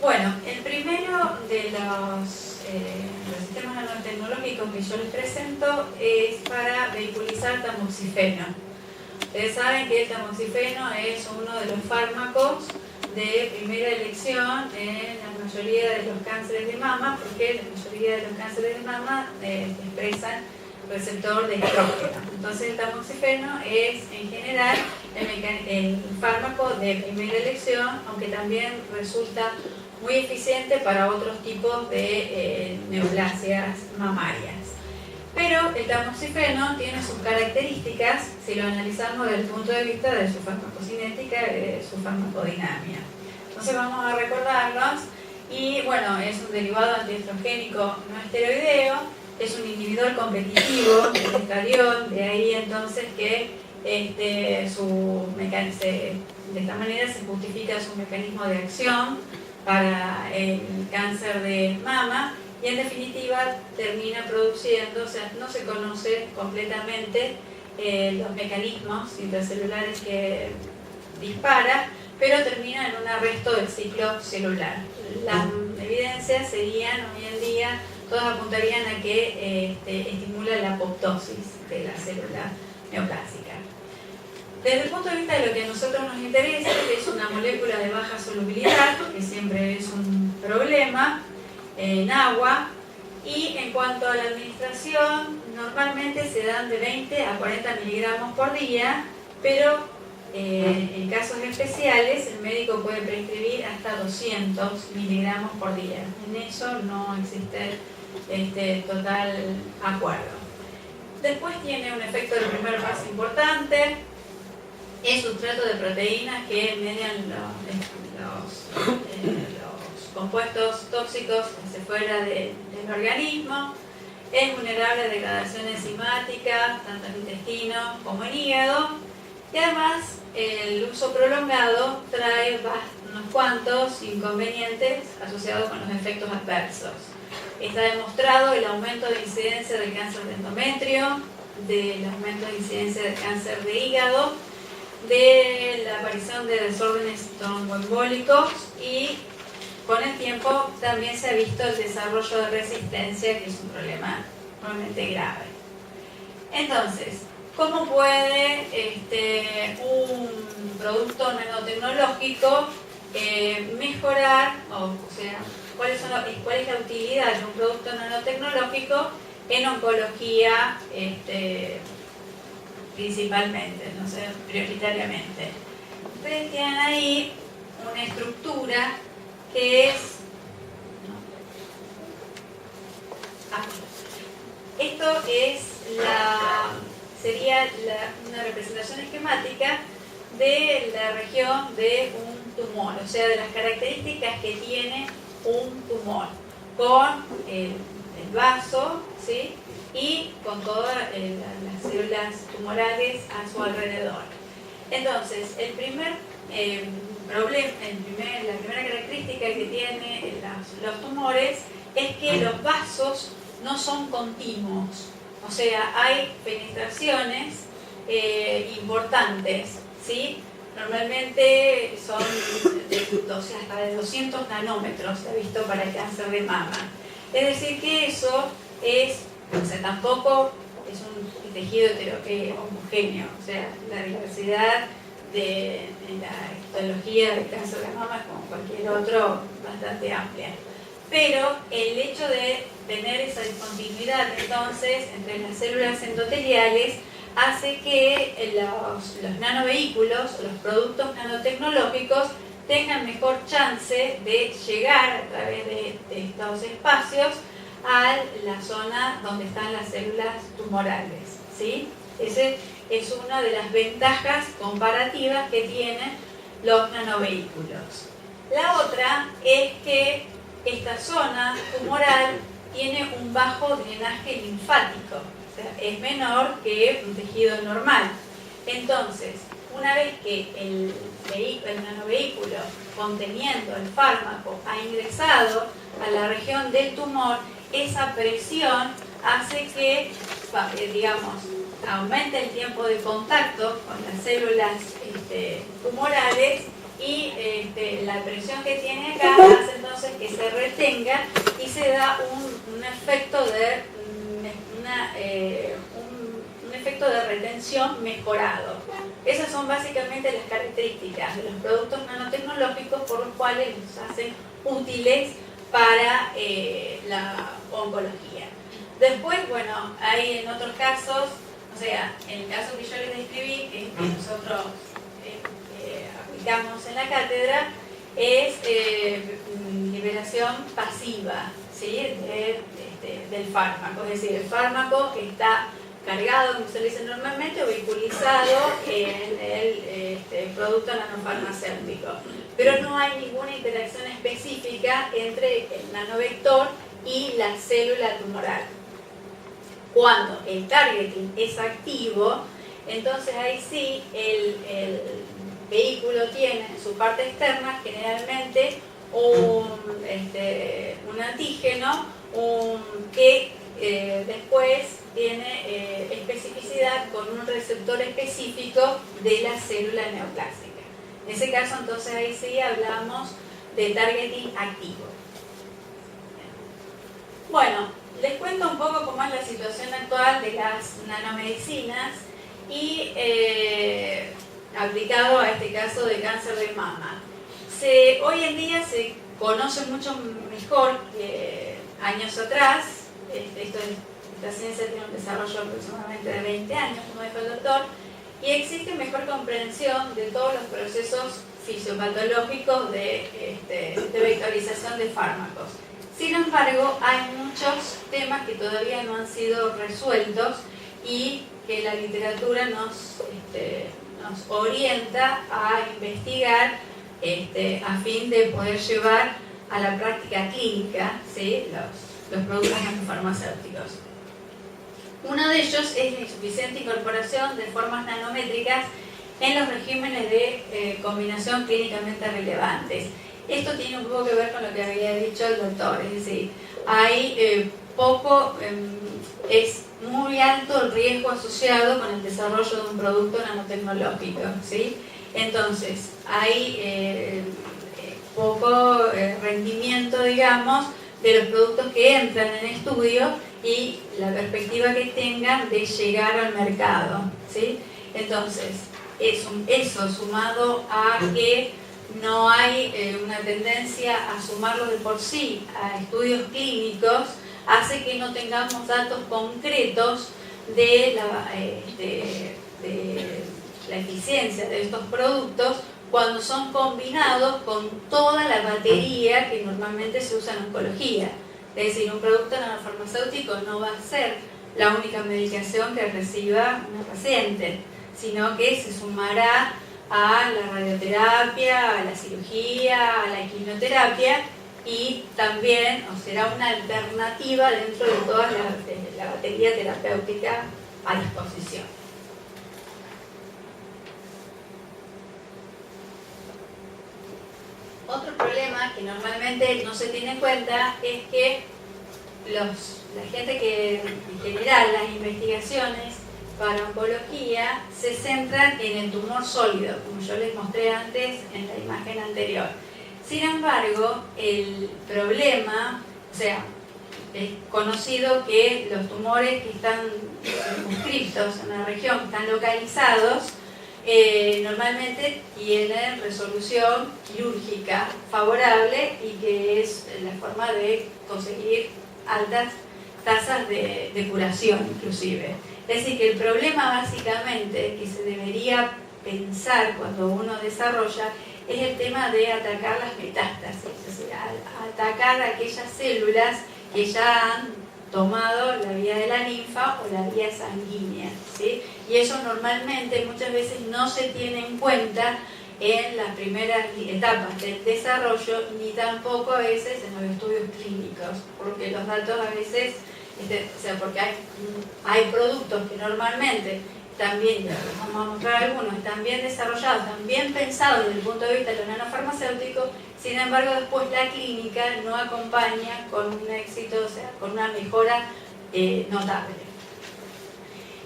Bueno, el primero de los sistemas nanotecnológicos que yo les presento es para vehiculizar tamoxifeno. Ustedes saben que el tamoxifeno es uno de los fármacos de primera elección en la mayoría de los cánceres de mama, porque la mayoría de los cánceres de mama expresan receptor de estrógeno. Entonces el tamoxifeno es en general el fármaco de primera elección, aunque también resulta muy eficiente para otros tipos de neoplasias mamarias. Pero el tamoxifeno tiene sus características si lo analizamos desde el punto de vista de su farmacocinética y de su farmacodinámica. Entonces vamos a recordarlos. Y bueno, es un derivado antiestrogénico no esteroideo, es un inhibidor competitivo del estradiol, de ahí entonces que de esta manera se justifica su mecanismo de acción para el cáncer de mama y en definitiva termina produciendo, o sea, no se conoce completamente los mecanismos intracelulares que dispara, pero termina en un arresto del ciclo celular. Las evidencias serían hoy en día, todas apuntarían a que estimula la apoptosis de la célula neoplásica. Desde el punto de vista de lo que a nosotros nos interesa, que es una molécula de baja solubilidad, que siempre es un problema en agua, y en cuanto a la administración, normalmente se dan de 20 a 40 miligramos por día, pero en casos especiales el médico puede prescribir hasta 200 miligramos por día. En eso no existe total acuerdo. Después tiene un efecto de primer paso importante. Es sustrato de proteínas que median los compuestos tóxicos hacia fuera del organismo. Es vulnerable a degradación enzimática, tanto en intestino como en hígado. Y además, el uso prolongado trae unos cuantos inconvenientes asociados con los efectos adversos. Está demostrado el aumento de incidencia del cáncer de endometrio, del aumento de incidencia del cáncer de hígado, de la aparición de desórdenes tromboembólicos y con el tiempo también se ha visto el desarrollo de resistencia, que es un problema realmente grave. Entonces, ¿cómo puede un producto nanotecnológico mejorar, o sea, cuál es la utilidad de un producto nanotecnológico en oncología principalmente, no sé, prioritariamente? Ustedes tienen ahí una estructura que es... Esto es sería una representación esquemática de la región de un tumor, o sea, de las características que tiene un tumor, con el vaso, ¿sí? Y con todas las células tumorales a su alrededor. Entonces, la primera característica que tienen los tumores es que los vasos no son continuos, o sea, hay penetraciones importantes, ¿sí? Normalmente son hasta de 200 nanómetros, se ha visto para el cáncer de mama. Es decir, que eso tampoco es un tejido homogéneo, o sea, la diversidad de la histología del cáncer de mama es como cualquier otro bastante amplia. Pero el hecho de tener esa discontinuidad entonces entre las células endoteliales hace que los nanovehículos, los productos nanotecnológicos, tengan mejor chance de llegar a través de estos espacios a la zona donde están las células tumorales, ¿sí? Esa es una de las ventajas comparativas que tienen los nanovehículos. La otra es que esta zona tumoral tiene un bajo drenaje linfático, o sea, es menor que un tejido normal. Entonces, una vez que el nanovehículo conteniendo el fármaco ha ingresado a la región del tumor, esa presión hace que, aumente el tiempo de contacto con las células tumorales y la presión que tiene acá hace entonces que se retenga y se da un efecto de un efecto de retención mejorado. Esas son básicamente las características de los productos nanotecnológicos por los cuales los hacen útiles para la oncología. Después, bueno, hay en otros casos, o sea, en el caso que yo les describí, que nosotros aplicamos en la cátedra, es liberación pasiva, ¿sí? Del fármaco. Es decir, el fármaco está cargado, como se le dice normalmente, o vehiculizado en el producto nanofarmacéutico. Pero no hay ninguna interacción específica entre el nanovector y la célula tumoral. Cuando el targeting es activo, entonces ahí sí el vehículo tiene en su parte externa generalmente un antígeno que después tiene especificidad con un receptor específico de la célula neoplástica. En ese caso, entonces ahí sí hablamos de targeting activo. Bueno, les cuento un poco cómo es la situación actual de las nanomedicinas y aplicado a este caso de cáncer de mama. Hoy en día se conoce mucho mejor que años atrás. Esta ciencia tiene un desarrollo aproximadamente de 20 años, como dijo el doctor, y existe mejor comprensión de todos los procesos fisiopatológicos de vectorización de fármacos. Sin embargo, hay muchos temas que todavía no han sido resueltos y que la literatura nos orienta a investigar a fin de poder llevar a la práctica clínica, ¿sí? los productos farmacéuticos. Uno de ellos es la insuficiente incorporación de formas nanométricas en los regímenes de combinación clínicamente relevantes. Esto tiene un poco que ver con lo que había dicho el doctor, es decir, hay es muy alto el riesgo asociado con el desarrollo de un producto nanotecnológico, ¿sí? Entonces, hay poco rendimiento, digamos, de los productos que entran en estudio y la perspectiva que tengan de llegar al mercado, ¿sí? Entonces, eso sumado a que no hay una tendencia a sumarlo de por sí a estudios clínicos, hace que no tengamos datos concretos de la eficiencia de estos productos cuando son combinados con toda la batería que normalmente se usa en oncología. Es decir, un producto nanofarmacéutico no va a ser la única medicación que reciba una paciente, sino que se sumará a la radioterapia, a la cirugía, a la quimioterapia y también será una alternativa dentro de toda la batería terapéutica a disposición. Otro problema que normalmente no se tiene en cuenta es que la gente que en general las investigaciones para oncología se centran en el tumor sólido, como yo les mostré antes en la imagen anterior. Sin embargo, el problema, es conocido que los tumores que están circunscriptos en la región, que están localizados, normalmente tienen resolución quirúrgica favorable y que es la forma de conseguir altas tasas de curación inclusive. Es decir, que el problema básicamente que se debería pensar cuando uno desarrolla es el tema de atacar las metástasis, es decir, atacar aquellas células que ya han tomado la vía de la linfa o la vía sanguínea, ¿sí? Y eso normalmente muchas veces no se tiene en cuenta en las primeras etapas del desarrollo ni tampoco a veces en los estudios clínicos, porque los datos a veces, porque hay productos que normalmente también, vamos a mostrar algunos, están bien desarrollados, están bien pensados desde el punto de vista de lo nanofarmacéutico, sin embargo después la clínica no acompaña con un éxito, con una mejora notable.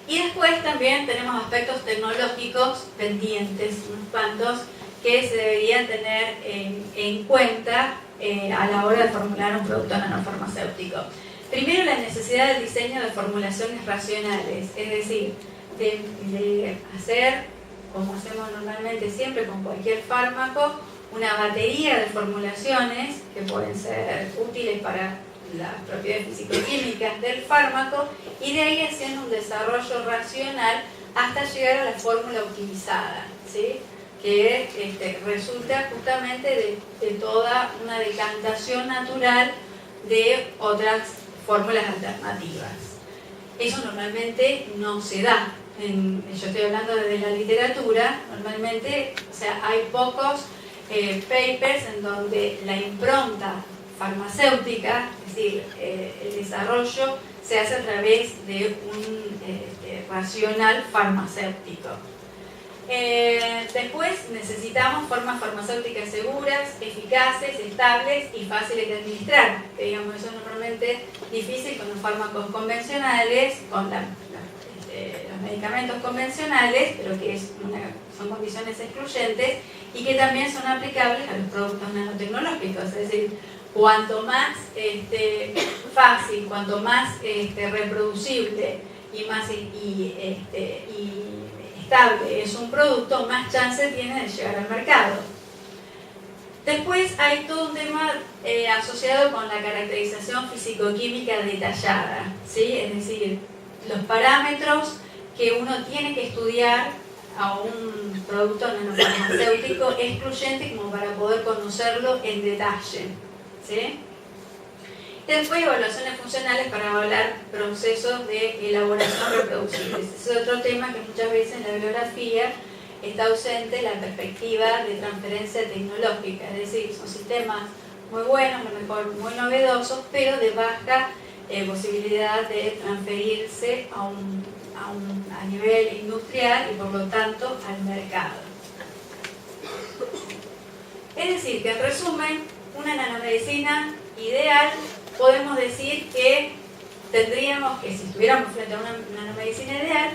Y después también tenemos aspectos tecnológicos pendientes, unos cuantos, que se deberían tener en cuenta a la hora de formular un producto nanofarmacéutico. Primero, la necesidad del diseño de formulaciones racionales, es decir, de hacer, como hacemos normalmente siempre con cualquier fármaco, una batería de formulaciones que pueden ser útiles para las propiedades fisicoquímicas del fármaco, y de ahí haciendo un desarrollo racional hasta llegar a la fórmula optimizada, ¿sí? Que resulta justamente de toda una decantación natural de otras fórmulas alternativas. Eso normalmente no se da. Yo estoy hablando desde la literatura. Normalmente, o sea, hay pocos papers en donde la impronta farmacéutica, es decir, el desarrollo se hace a través de un racional farmacéutico. Después necesitamos formas farmacéuticas seguras, eficaces, estables y fáciles de administrar. Digamos, eso es normalmente difícil con los fármacos convencionales, con los medicamentos convencionales, pero que son condiciones excluyentes y que también son aplicables a los productos nanotecnológicos. Es decir, cuanto más fácil, cuanto más reproducible y más estable es un producto, más chance tiene de llegar al mercado. Después hay todo un tema asociado con la caracterización fisicoquímica detallada, ¿sí? Es decir, los parámetros que uno tiene que estudiar a un producto nanofarmacéutico excluyente como para poder conocerlo en detalle, ¿sí? Y después evaluaciones funcionales para evaluar procesos de elaboración reproducibles. Ese es otro tema que muchas veces en la bibliografía está ausente, la perspectiva de transferencia tecnológica. Es decir, son sistemas muy buenos, a lo mejor muy novedosos, pero de baja posibilidad de transferirse a nivel industrial y por lo tanto al mercado. Es decir, que en resumen, una nanomedicina ideal, podemos decir que tendríamos que, si estuviéramos frente a una nanomedicina ideal,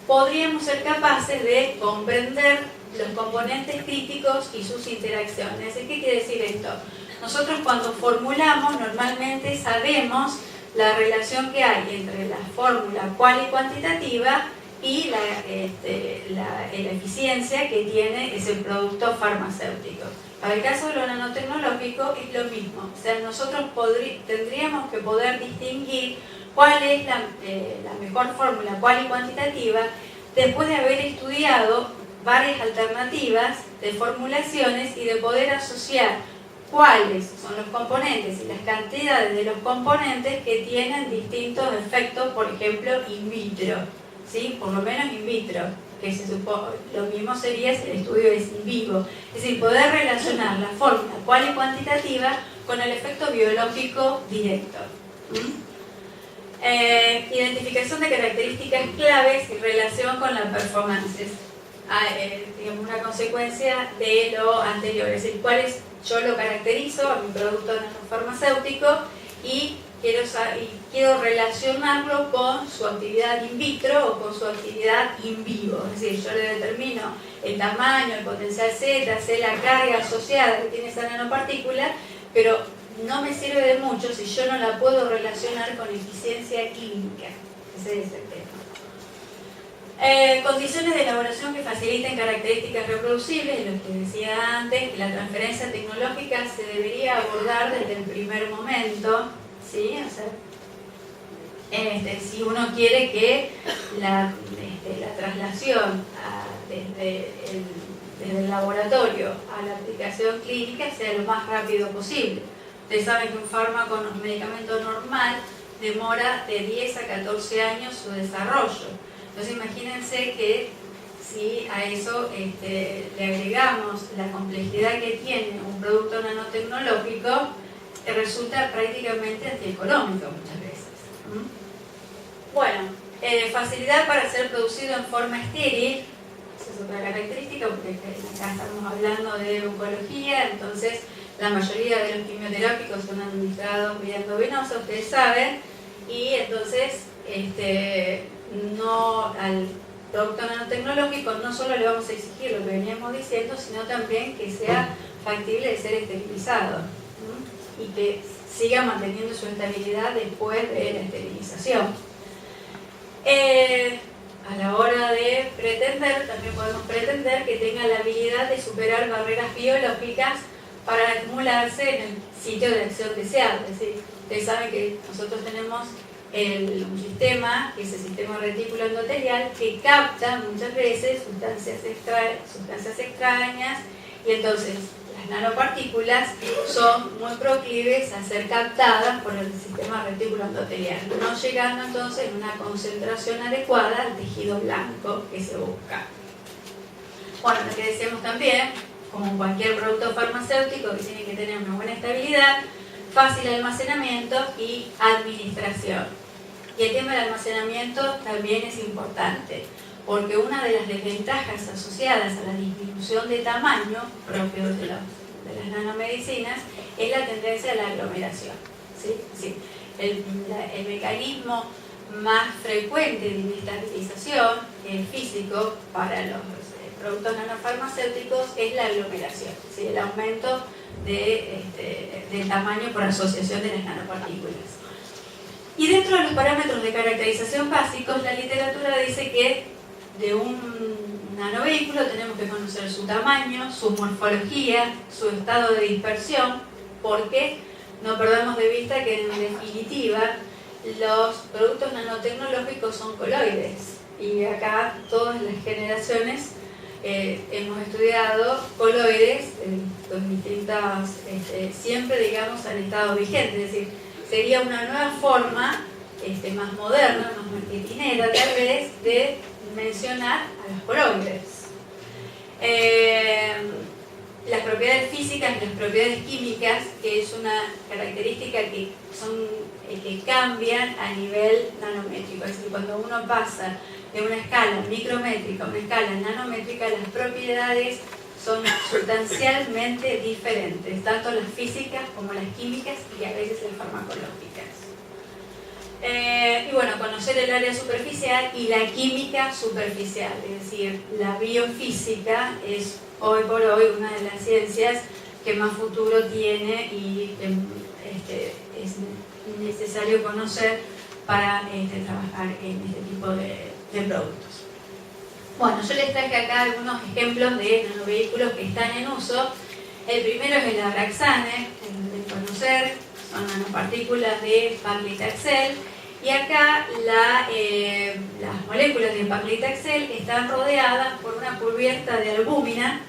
podríamos ser capaces de comprender los componentes críticos y sus interacciones. ¿Qué quiere decir esto? Nosotros cuando formulamos normalmente sabemos la relación que hay entre la fórmula cual y cuantitativa y la eficiencia que tiene ese producto farmacéutico. Para el caso de lo nanotecnológico es lo mismo. O sea, nosotros tendríamos que poder distinguir cuál es la mejor fórmula cual y cuantitativa después de haber estudiado varias alternativas de formulaciones y de poder asociar cuáles son los componentes y las cantidades de los componentes que tienen distintos efectos, por ejemplo, in vitro, ¿sí? Por lo menos in vitro, que se supone, lo mismo sería si el estudio es in vivo. Es decir, poder relacionar la fórmula cual y cuantitativa con el efecto biológico directo. Identificación de características claves y relación con la performance. Digamos, una consecuencia de lo anterior, es decir, yo lo caracterizo a mi producto nanofarmacéutico y quiero relacionarlo con su actividad in vitro o con su actividad in vivo. Es decir, yo le determino el tamaño, el potencial Z, sé la carga asociada que tiene esa nanopartícula, pero no me sirve de mucho si yo no la puedo relacionar con eficiencia química. Ese es el tema. Condiciones de elaboración que faciliten características reproducibles, lo que decía antes, que la transferencia tecnológica se debería abordar desde el primer momento, ¿sí? O sea, si uno quiere que la traslación desde el laboratorio a la aplicación clínica sea lo más rápido posible. Ustedes saben que un fármaco, un medicamento normal, demora de 10 a 14 años su desarrollo. Entonces imagínense que si a eso le agregamos la complejidad que tiene un producto nanotecnológico, resulta prácticamente antieconómico muchas veces. Bueno, facilidad para ser producido en forma estéril, esa es otra característica, porque acá estamos hablando de oncología, entonces la mayoría de los quimioterápicos son administrados vía endovenosa, ustedes saben, y entonces producto nanotecnológico no solo le vamos a exigir lo que veníamos diciendo, sino también que sea factible de ser esterilizado, ¿sí? Y que siga manteniendo su estabilidad después de la esterilización. A la hora de pretender, también podemos pretender que tenga la habilidad de superar barreras biológicas para acumularse en el sitio de acción deseado. Es decir, ustedes saben que nosotros tenemos un sistema, que es el sistema retículo endotelial, que capta muchas veces sustancias extrañas, y entonces las nanopartículas son muy proclives a ser captadas por el sistema retículo endotelial, no llegando entonces a una concentración adecuada al tejido blanco que se busca. Bueno, lo que decíamos también, como cualquier producto farmacéutico, que tiene que tener una buena estabilidad, fácil almacenamiento y administración. Y el tema del almacenamiento también es importante, porque una de las desventajas asociadas a la disminución de tamaño propio de las nanomedicinas es la tendencia a la aglomeración. ¿Sí? Sí. El mecanismo más frecuente de inestabilización físico para los productos nanofarmacéuticos es la aglomeración, ¿sí? El aumento del tamaño por asociación de las nanopartículas. Y dentro de los parámetros de caracterización básicos, la literatura dice que de un nanovehículo tenemos que conocer su tamaño, su morfología, su estado de dispersión, porque no perdamos de vista que en definitiva los productos nanotecnológicos son coloides, y acá todas las generaciones hemos estudiado coloides con distintas, siempre digamos han estado vigentes, es decir, sería una nueva forma más moderna, más marketinera tal vez, de mencionar a los coloides. Las propiedades físicas y las propiedades químicas, que es una característica que cambian a nivel nanométrico, es decir, cuando uno pasa de una escala micrométrica a una escala nanométrica, las propiedades son sustancialmente diferentes, tanto las físicas como las químicas y a veces las farmacológicas. Y bueno, conocer el área superficial y la química superficial, es decir, la biofísica es hoy por hoy una de las ciencias que más futuro tiene y es necesario conocer para trabajar en este tipo de productos. Bueno, yo les traje acá algunos ejemplos de nanovehículos que están en uso. El primero es el Abraxane, de conocer, son nanopartículas de paclitaxel, y acá las moléculas de paclitaxel están rodeadas por una cubierta de albúmina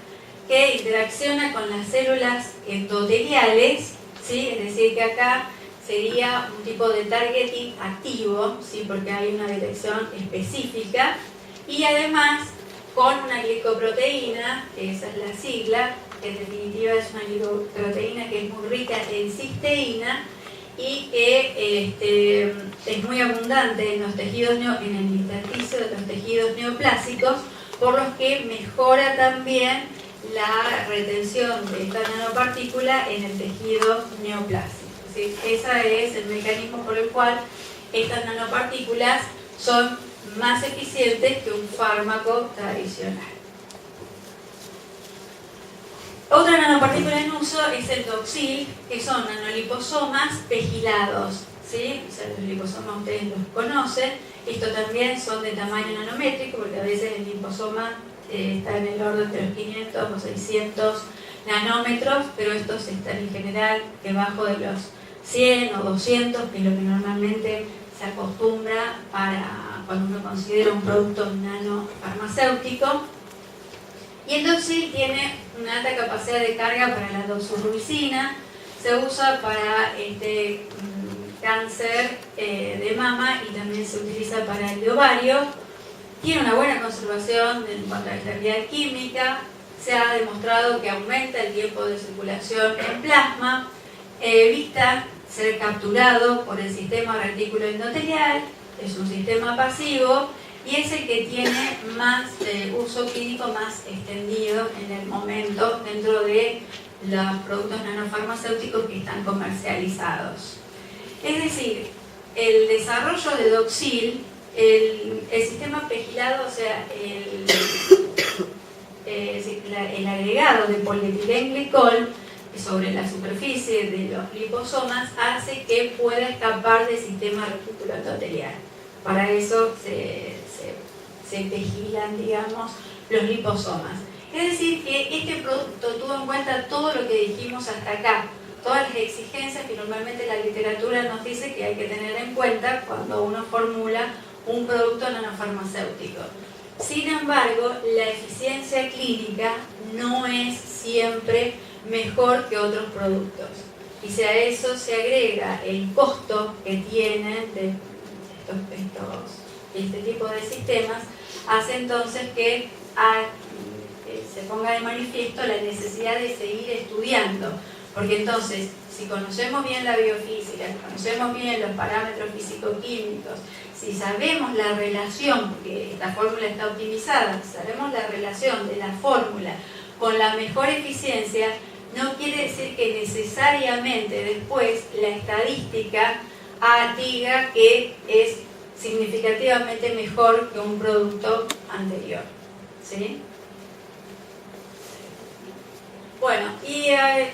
que interacciona con las células endoteliales, ¿sí? Es decir, que acá sería un tipo de targeting activo, ¿sí? Porque hay una dirección específica, y además con una glicoproteína, que esa es la sigla, que en definitiva es una glicoproteína que es muy rica en cisteína y que es muy abundante en los tejidos, en el intersticio de los tejidos neoplásicos, por los que mejora también la retención de esta nanopartícula en el tejido neoplásico. ¿Sí? Ese es el mecanismo por el cual estas nanopartículas son más eficientes que un fármaco tradicional. Otra nanopartícula en uso es el Doxil, que son nanoliposomas pegilados, ¿sí? O sea, los liposomas ustedes los conocen. Estos también son de tamaño nanométrico, porque a veces el liposoma está en el orden de los 500 o 600 nanómetros, pero estos están en general debajo de los 100 o 200, que es lo que normalmente se acostumbra para cuando uno considera un producto nanofarmacéutico. Y el Doxil tiene una alta capacidad de carga para la doxorubicina, se usa para cáncer de mama y también se utiliza para el de ovario. Tiene una buena conservación en cuanto a estabilidad química, se ha demostrado que aumenta el tiempo de circulación en plasma, evita ser capturado por el sistema retículo endotelial, es un sistema pasivo y es el que tiene más uso clínico más extendido en el momento dentro de los productos nanofarmacéuticos que están comercializados. Es decir, el desarrollo de Doxil El sistema pegilado, o sea, el agregado de polietilenglicol sobre la superficie de los liposomas hace que pueda escapar del sistema retículo endotelial. Para eso se pegilan, digamos, los liposomas. Es decir, que este producto tuvo en cuenta todo lo que dijimos hasta acá, todas las exigencias que normalmente la literatura nos dice que hay que tener en cuenta cuando uno formula un producto nanofarmacéutico. Sin embargo, la eficiencia clínica no es siempre mejor que otros productos. Y si a eso se agrega el costo que tienen de este tipo de sistemas, hace entonces que se ponga de manifiesto la necesidad de seguir estudiando. Porque entonces, si conocemos bien la biofísica, si conocemos bien los parámetros físico-químicos, si sabemos la relación, porque esta fórmula está optimizada, si sabemos la relación de la fórmula con la mejor eficiencia, no quiere decir que necesariamente después la estadística diga que es significativamente mejor que un producto anterior. ¿Sí? Bueno, y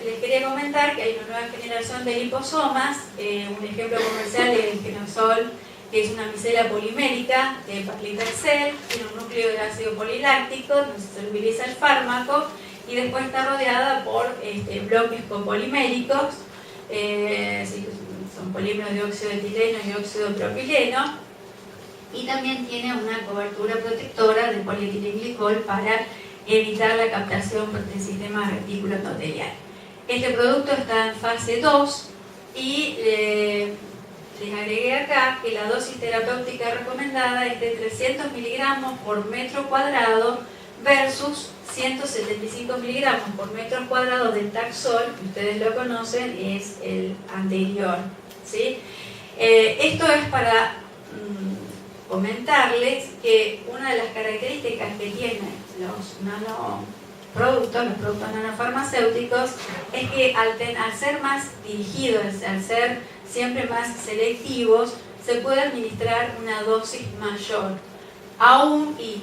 les quería comentar que hay una nueva generación de liposomas. Un ejemplo comercial es el Genosol, que es una micela polimérica de Paclitaxel, tiene un núcleo de ácido poliláctico, donde se solubiliza el fármaco, y después está rodeada por bloques copoliméricos, son polímeros de óxido de etileno y óxido de propileno, y también tiene una cobertura protectora de polietilenglicol para evitar la captación del sistema retículo endotelial. Este producto está en fase 2 y les agregué acá que la dosis terapéutica recomendada es de 300 miligramos por metro cuadrado versus 175 miligramos por metro cuadrado del Taxol, que ustedes lo conocen, es el anterior. ¿Sí? Esto es para comentarles que una de las características que tienen los productos nanofarmacéuticos, es que al ser más dirigidos, al ser siempre más selectivos, se puede administrar una dosis mayor, aún y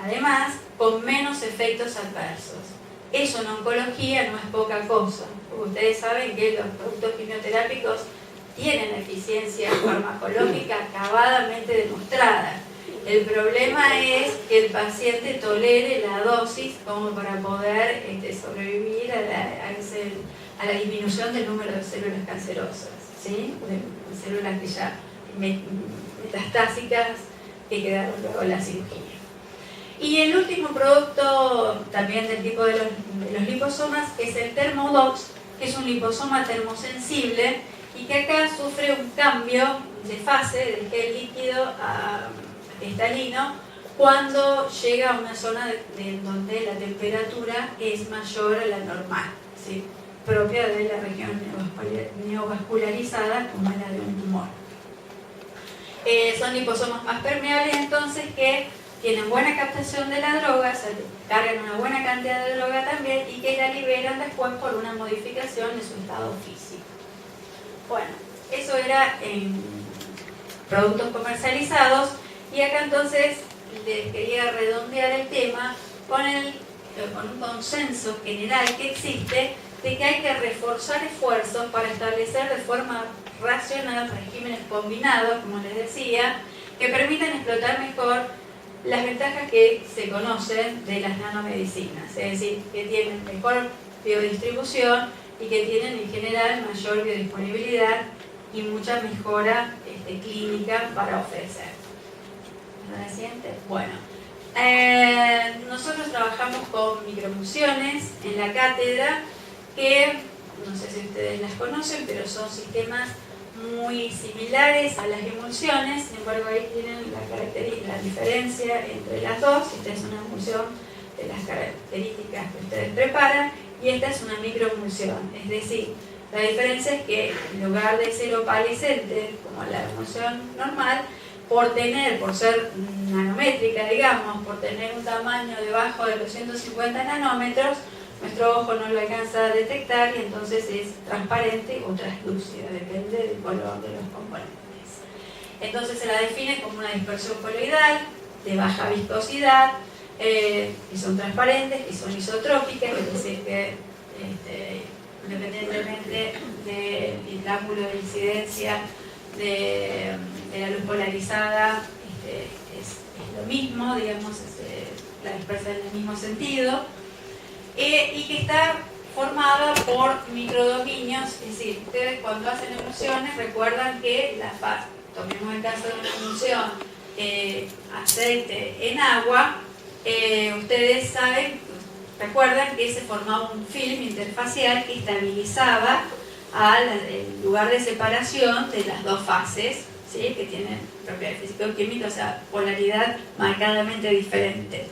además con menos efectos adversos. Eso en oncología no es poca cosa, porque ustedes saben que los productos quimioterápicos tienen eficiencia farmacológica acabadamente demostrada. El problema es que el paciente tolere la dosis como para poder sobrevivir a la disminución del número de células cancerosas, ¿sí? De células que ya metastásicas que quedaron luego en la cirugía. Y el último producto también del tipo de los liposomas es el Thermodox, que es un liposoma termosensible y que acá sufre un cambio de fase de gel líquido a cristalino cuando llega a una zona donde la temperatura es mayor a la normal, ¿sí? Propia de la región neovascularizada como la de un tumor. Son liposomas más permeables entonces, que tienen buena captación de la droga, se cargan una buena cantidad de droga también y que la liberan después por una modificación de su estado físico. Bueno, eso era en productos comercializados. Y acá entonces les quería redondear el tema con un consenso general que existe de que hay que reforzar esfuerzos para establecer de forma racional regímenes combinados, como les decía, que permitan explotar mejor las ventajas que se conocen de las nanomedicinas, es decir, que tienen mejor biodistribución y que tienen en general mayor biodisponibilidad y mucha mejora clínica para ofrecer. ¿La siguiente? Bueno, nosotros trabajamos con microemulsiones en la cátedra, que no sé si ustedes las conocen, pero son sistemas muy similares a las emulsiones. Sin embargo, ahí tienen la diferencia entre las dos. Esta es una emulsión de las características que ustedes preparan y esta es una microemulsión. Es decir, la diferencia es que en lugar de ser opalescente como la emulsión normal, por ser nanométrica, digamos, por tener un tamaño debajo de los 150 nanómetros, nuestro ojo no lo alcanza a detectar y entonces es transparente o translúcida, depende del color de los componentes. Entonces se la define como una dispersión coloidal, de baja viscosidad, que son transparentes, que son isotrópicas, es decir, que independientemente del ángulo de incidencia de la luz polarizada, es lo mismo, digamos, la dispersa en el mismo sentido, y que está formada por microdominios. Es decir, ustedes cuando hacen emulsiones recuerdan que tomemos el caso de una emulsión aceite en agua, ustedes recuerdan que se formaba un film interfacial que estabilizaba el lugar de separación de las dos fases, ¿sí? Que tienen propiedades físico-químicas, o sea, polaridad marcadamente diferente.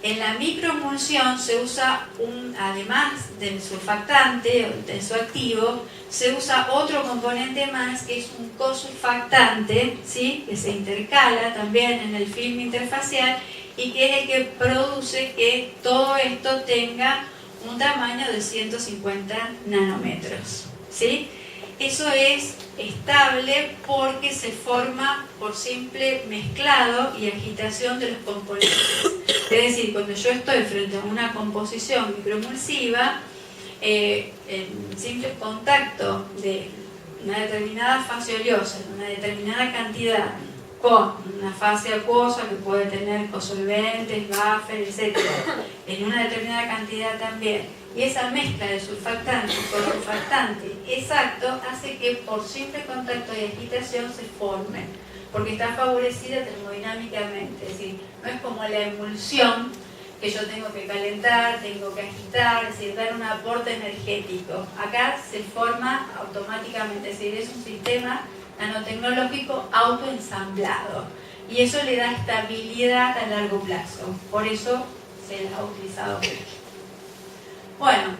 En la microemulsión se usa, además del surfactante o el tensoactivo, se usa otro componente más que es un cosurfactante, ¿sí? Que se intercala también en el film interfacial y que es el que produce que todo esto tenga un tamaño de 150 nanómetros, ¿sí? Eso es estable porque se forma por simple mezclado y agitación de los componentes. Es decir, cuando yo estoy frente a una composición microemulsiva, el simple contacto de una determinada fase oleosa en una determinada cantidad con una fase acuosa que puede tener cosolventes, buffer, etc., en una determinada cantidad también, y esa mezcla de surfactante con surfactante exacto hace que por simple contacto y agitación se forme, porque está favorecida termodinámicamente. Es decir, no es como la emulsión que yo tengo que calentar, tengo que agitar, es decir, dar un aporte energético. Acá se forma automáticamente, es decir, es un sistema nanotecnológico autoensamblado y eso le da estabilidad a largo plazo, por eso se las ha utilizado mucho. Bueno,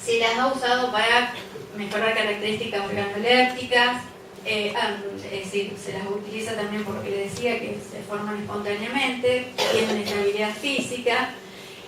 se las ha usado para mejorar características organolépticas, es decir, se las utiliza también por lo que les decía, que se forman espontáneamente, tienen estabilidad física.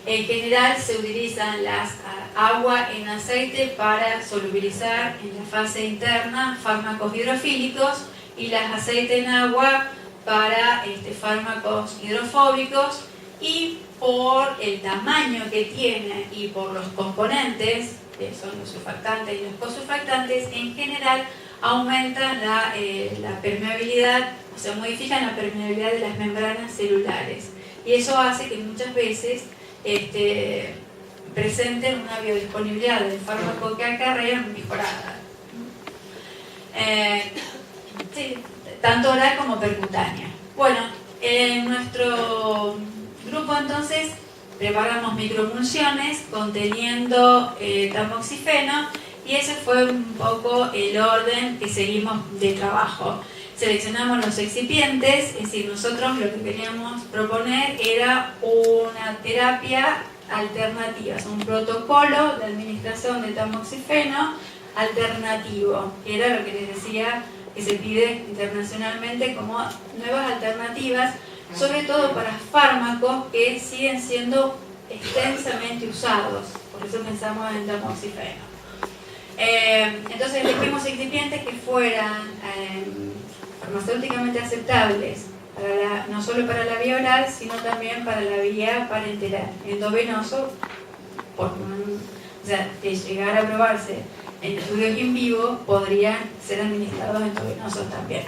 En general se utilizan las agua en aceite para solubilizar en la fase interna fármacos hidrofílicos y las aceite en agua para fármacos hidrofóbicos, y por el tamaño que tiene y por los componentes, que son los surfactantes y los cosurfactantes, en general aumentan la permeabilidad, o sea, modifican la permeabilidad de las membranas celulares, y eso hace que muchas veces presenten una biodisponibilidad del fármaco que acarrean mejorada. Sí, tanto oral como percutánea. Bueno, en nuestro grupo entonces preparamos microemulsiones conteniendo tamoxifeno, y ese fue un poco el orden que seguimos de trabajo. Seleccionamos los excipientes, es decir, nosotros lo que queríamos proponer era una terapia alternativa, un protocolo de administración de tamoxifeno alternativo, que era lo que les decía que se pide internacionalmente como nuevas alternativas, sobre todo para fármacos que siguen siendo extensamente usados, por eso pensamos en tamoxifeno. Entonces elegimos excipientes que fueran farmacéuticamente aceptables, no solo para la vía oral, sino también para la vía parenteral, endovenoso, o sea, de llegar a probarse en estudios in vivo, podrían ser administrados endovenosos también.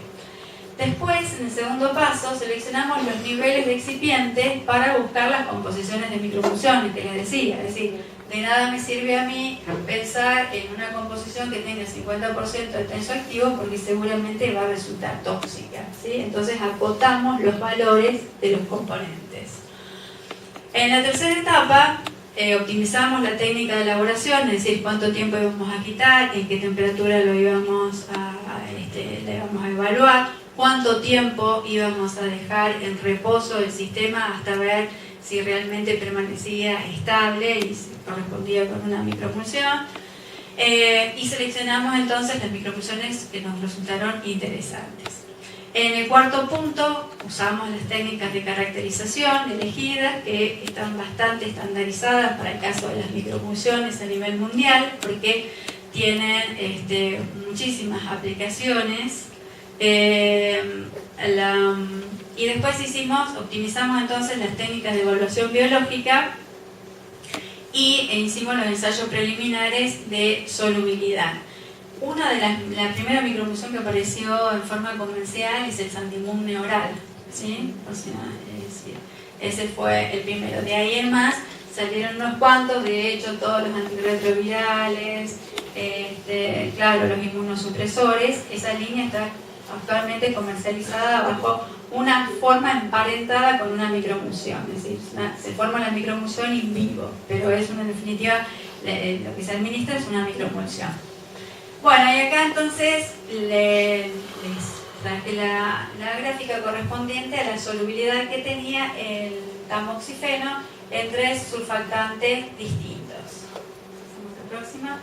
Después, en el segundo paso, seleccionamos los niveles de excipientes para buscar las composiciones de microemulsiones que les decía. Es decir, de nada me sirve a mí pensar en una composición que tenga 50% de tensoactivo porque seguramente va a resultar tóxica, ¿sí? Entonces acotamos los valores de los componentes. En la tercera etapa optimizamos la técnica de elaboración, es decir, cuánto tiempo íbamos a agitar, en qué temperatura lo íbamos le íbamos a evaluar, cuánto tiempo íbamos a dejar en reposo el sistema hasta ver si realmente permanecía estable y si correspondía con una microemulsión. Y seleccionamos entonces las microemulsiones que nos resultaron interesantes. En el cuarto punto usamos las técnicas de caracterización elegidas, que están bastante estandarizadas para el caso de las microemulsiones a nivel mundial, porque tienen muchísimas aplicaciones Y después optimizamos entonces las técnicas de evaluación biológica y hicimos los ensayos preliminares de solubilidad. La primera microemulsión que apareció en forma comercial es el Santimune oral, ¿sí? O sea, ese fue el primero. De ahí en más salieron unos cuantos, de hecho todos los antirretrovirales, claro, los inmunosupresores. Esa línea está actualmente comercializada bajo una forma emparentada con una microemulsión, es decir, se forma la microemulsión in vivo, pero es en definitiva lo que se administra es una microemulsión. Bueno, y acá entonces les traje la gráfica correspondiente a la solubilidad que tenía el tamoxifeno en 3 surfactantes distintos. Pasamos a la próxima.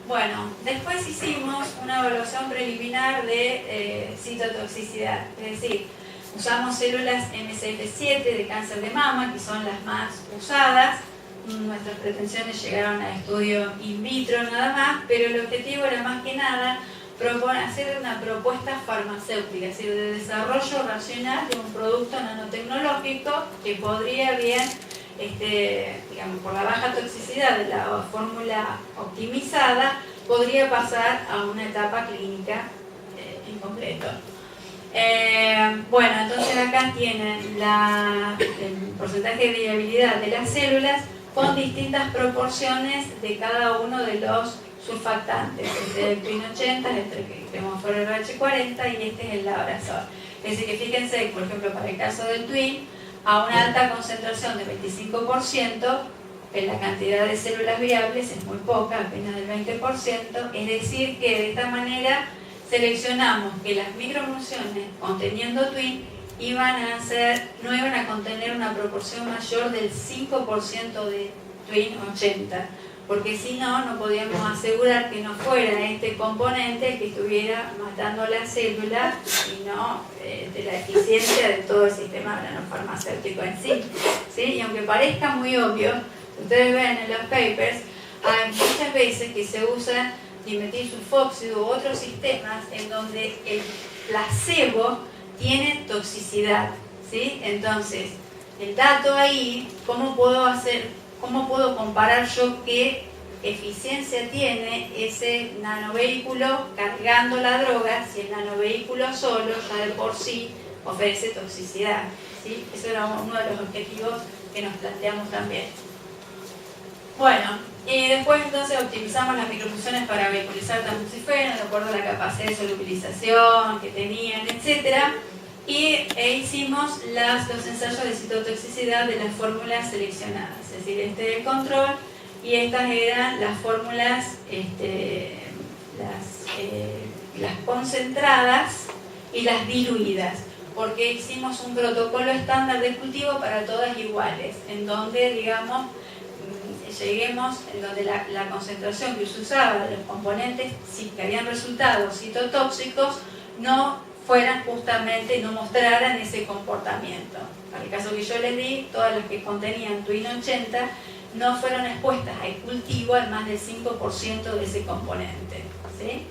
Bueno, después hicimos una evaluación preliminar de citotoxicidad, es decir, usamos células MCF7 de cáncer de mama, que son las más usadas. Nuestras pretensiones llegaron a estudio in vitro nada más, pero el objetivo era más que nada hacer una propuesta farmacéutica, es decir, de desarrollo racional de un producto nanotecnológico que podría bien, digamos, por la baja toxicidad de la fórmula optimizada, podría pasar a una etapa clínica en concreto. Bueno, entonces acá tienen el porcentaje de viabilidad de las células con distintas proporciones de cada uno de los surfactantes. Este es el Twin 80, este es el cremóforo RH40 y este es el Labrazol. Es decir, que fíjense, por ejemplo, para el caso del Twin, a una alta concentración de 25%, la cantidad de células viables es muy poca, apenas del 20%, es decir, que de esta manera seleccionamos que las microemulsiones conteniendo Twin no iban a contener una proporción mayor del 5% de Twin 80, porque si no, no podíamos asegurar que no fuera este componente el que estuviera matando a la célula, sino de la eficiencia de todo el sistema farmacéutico en sí. ¿Sí? Y aunque parezca muy obvio, ustedes ven en los papers, hay muchas veces que se usa dimetilsulfóxido u otros sistemas en donde el placebo tiene toxicidad, ¿sí? Entonces, el dato ahí, ¿cómo puedo comparar yo qué eficiencia tiene ese nanovehículo cargando la droga si el nanovehículo solo ya de por sí ofrece toxicidad? ¿Sí? Eso era uno de los objetivos que nos planteamos también. Bueno, y después entonces optimizamos las microemulsiones para vehiculizar tamoxifeno de acuerdo a la capacidad de solubilización que tenían, etc. Y hicimos los ensayos de citotoxicidad de las fórmulas seleccionadas, es decir, este es el control y estas eran las fórmulas, las concentradas y las diluidas, porque hicimos un protocolo estándar de cultivo para todas iguales, en donde, digamos, lleguemos en donde la concentración que se usaba de los componentes que habían resultado citotóxicos no fueran justamente, no mostraran ese comportamiento. Para el caso que yo les di, todas las que contenían Twin 80 no fueron expuestas al cultivo al más del 5% de ese componente. ¿Sí?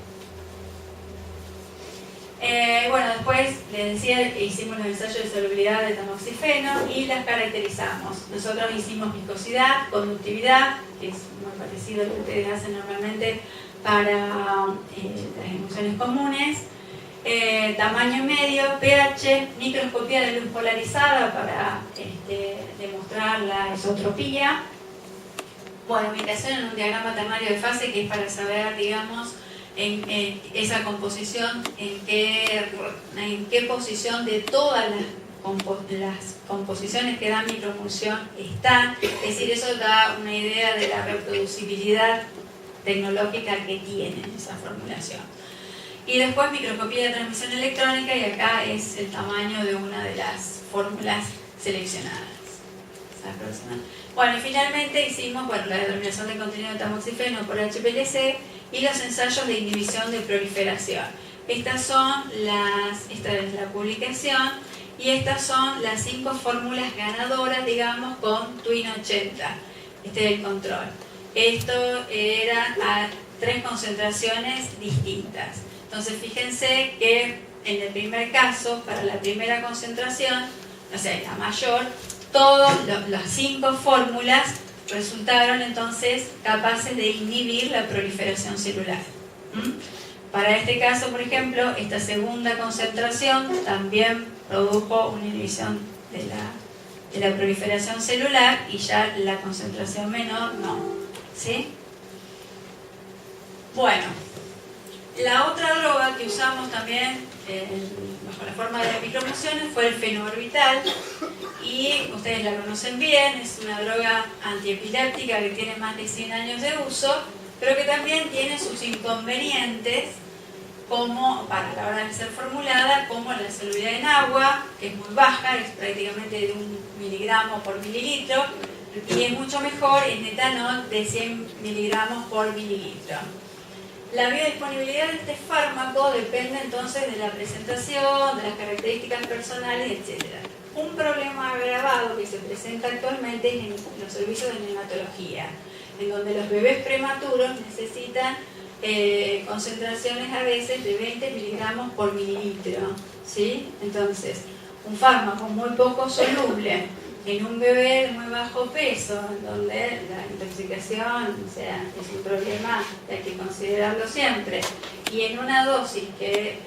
Bueno, después les decía que hicimos los ensayos de solubilidad de tamoxifeno y las caracterizamos. Nosotros hicimos viscosidad, conductividad, que es muy parecido a lo que ustedes hacen normalmente para las emulsiones comunes, tamaño medio, pH, microscopía de luz polarizada para demostrar la isotropía, bueno, ubicación en un diagrama tamaño de fase que es para saber, digamos, en esa composición, en qué posición de todas las composiciones que dan microemulsión están. Es decir, eso da una idea de la reproducibilidad tecnológica que tiene esa formulación. Y después microscopía de transmisión electrónica, y acá es el tamaño de una de las fórmulas seleccionadas. Bueno, y finalmente hicimos la determinación del contenido de tamoxifeno por HPLC y los ensayos de inhibición de proliferación. Esta es la publicación y estas son las 5 fórmulas ganadoras, digamos, con Twin 80. Este es el control. Esto era a 3 concentraciones distintas. Entonces fíjense que en el primer caso, para la primera concentración, o sea, la mayor, todas las 5 fórmulas resultaron entonces capaces de inhibir la proliferación celular. Para este caso, por ejemplo, esta segunda concentración también produjo una inhibición de la proliferación celular y ya la concentración menor no. ¿Sí? Bueno, la otra droga que usamos también bajo la forma de las microemulsiones fue el fenobarbital, y ustedes la conocen bien, es una droga antiepiléptica que tiene más de 100 años de uso, pero que también tiene sus inconvenientes, como para la hora de ser formulada, como la solubilidad en agua, que es muy baja, es prácticamente de 1 miligramo por mililitro, y es mucho mejor en etanol de 100 miligramos por mililitro. La biodisponibilidad de este fármaco depende entonces de la presentación, de las características personales, etc. Un problema agravado que se presenta actualmente es en los servicios de neonatología, en donde los bebés prematuros necesitan concentraciones a veces de 20 miligramos por mililitro, ¿sí? Entonces, un fármaco muy poco soluble en un bebé de muy bajo peso, en donde la intoxicación, o sea, es un problema que hay que considerarlo siempre, y en una dosis que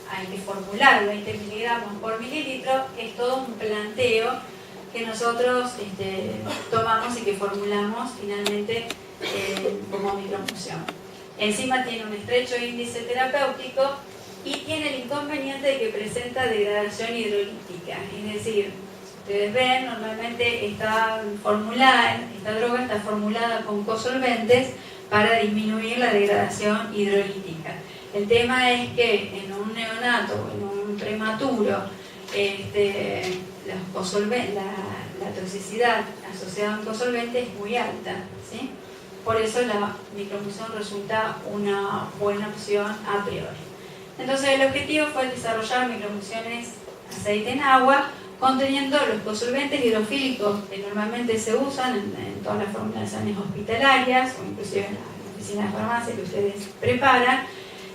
hay que formular 20 miligramos por mililitro, es todo un planteo que nosotros tomamos y que formulamos finalmente como microemulsión. Encima tiene un estrecho índice terapéutico y tiene el inconveniente de que presenta degradación hidrolítica. Es decir, ustedes ven, normalmente esta droga está formulada con cosolventes para disminuir la degradación hidrolítica. El tema es que en un neonato o en un prematuro, la toxicidad asociada a un cosolvente es muy alta, ¿sí? Por eso la microemulsión resulta una buena opción a priori. Entonces el objetivo fue desarrollar microemulsiones aceite en agua conteniendo los cosolventes hidrofílicos que normalmente se usan en todas las formulaciones hospitalarias o inclusive en la oficina de farmacia que ustedes preparan,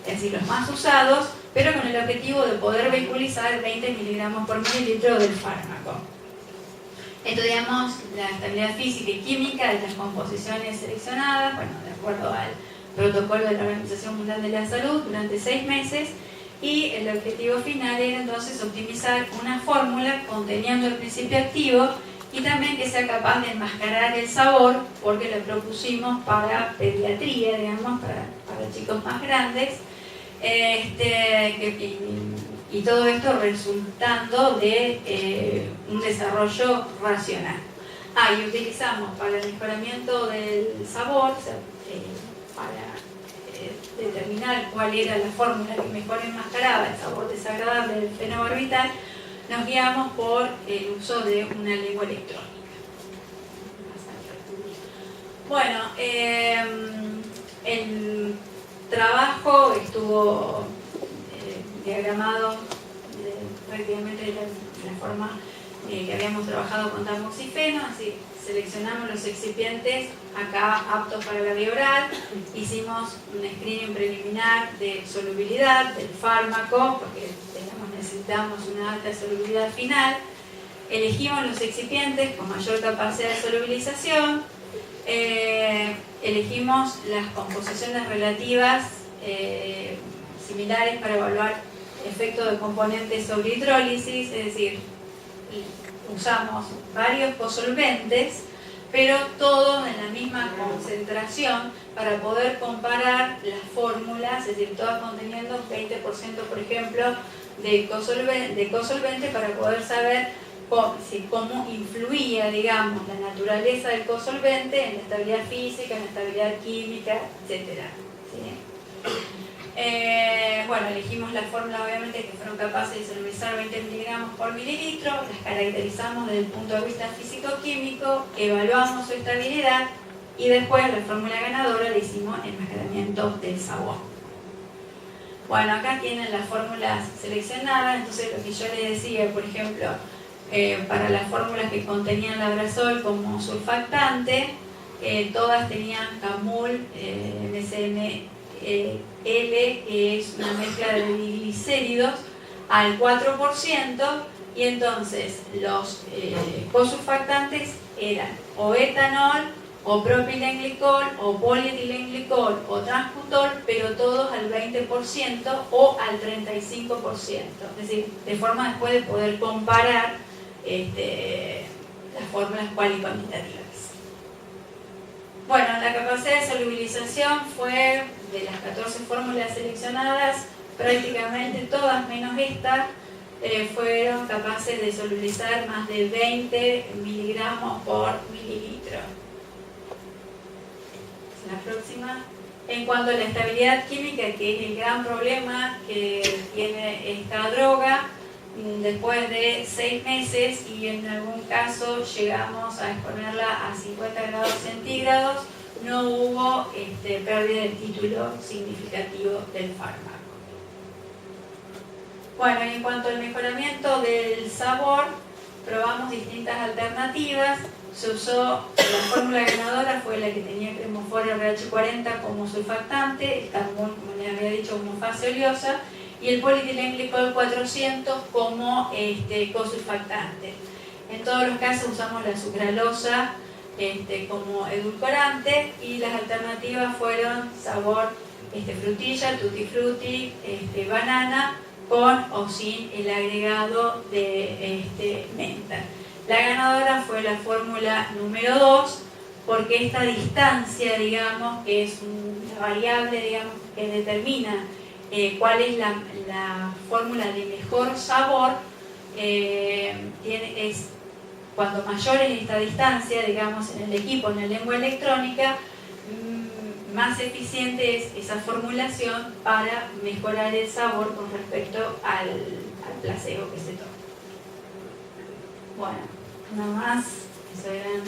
es decir, los más usados, pero con el objetivo de poder vehiculizar 20 miligramos por mililitro del fármaco. Estudiamos la estabilidad física y química de las composiciones seleccionadas, bueno, de acuerdo al protocolo de la Organización Mundial de la Salud durante 6 meses, y el objetivo final era entonces optimizar una fórmula conteniendo el principio activo y también que sea capaz de enmascarar el sabor, porque la propusimos para pediatría, digamos, para chicos más grandes, y todo esto resultando de un desarrollo racional. Y utilizamos para el mejoramiento del sabor, o sea, para determinar cuál era la fórmula que mejor enmascaraba el sabor desagradable del fenobarbital, nos guiamos por el uso de una lengua electrónica. Bueno, el trabajo estuvo diagramado prácticamente de la forma que habíamos trabajado con tamoxifeno, así seleccionamos los excipientes acá aptos para la vía oral, hicimos un screening preliminar de solubilidad del fármaco, porque necesitamos una alta solubilidad final, elegimos los excipientes con mayor capacidad de solubilización, elegimos las composiciones relativas similares para evaluar efecto de componentes sobre hidrólisis, es decir, usamos varios cosolventes, pero todos en la misma concentración para poder comparar las fórmulas, es decir, todas conteniendo 20%, por ejemplo, de cosolvente para poder saber cómo influía, digamos, la naturaleza del cosolvente en la estabilidad física, en la estabilidad química, etc. ¿Sí? Bueno, elegimos las fórmulas obviamente que fueron capaces de solubilizar 20 miligramos por mililitro, las caracterizamos desde el punto de vista físico-químico, evaluamos su estabilidad y después la fórmula ganadora le hicimos el enmascaramiento del sabor. Bueno, acá tienen las fórmulas seleccionadas, entonces lo que yo les decía, por ejemplo, para las fórmulas que contenían labrazol como surfactante, todas tenían Camul, MSM L, que es una mezcla de diglicéridos, al 4%, y entonces los cosurfactantes eran o etanol, o propilenglicol, o polietilenglicol, o transbutol, pero todos al 20% o al 35%. Es decir, de forma después de poder comparar las fórmulas cual y cuantitativas. Bueno, la capacidad de solubilización fue, de las 14 fórmulas seleccionadas, prácticamente todas menos esta, fueron capaces de solubilizar más de 20 miligramos por mililitro. La próxima. En cuanto a la estabilidad química, que es el gran problema que tiene esta droga, después de 6 meses y en algún caso llegamos a exponerla a 50 grados centígrados, no hubo pérdida de título significativo del fármaco. Bueno, y en cuanto al mejoramiento del sabor, probamos distintas alternativas. Se usó, la fórmula ganadora fue la que tenía cremofor RH40 como surfactante, el carbón, como les había dicho, como fase oleosa, y el polietilenglicol 400 como cosurfactante. En todos los casos usamos la sucralosa como edulcorante, y las alternativas fueron sabor frutilla, tutti frutti, banana, con o sin el agregado de menta. La ganadora fue la fórmula número 2, porque esta distancia, digamos, que es una variable, digamos, que determina cuál es la fórmula de mejor sabor, cuando mayor es esta distancia, digamos, en el equipo, en la lengua electrónica, más eficiente es esa formulación para mejorar el sabor con respecto al placebo que se toma. Bueno, nada más. Eso eran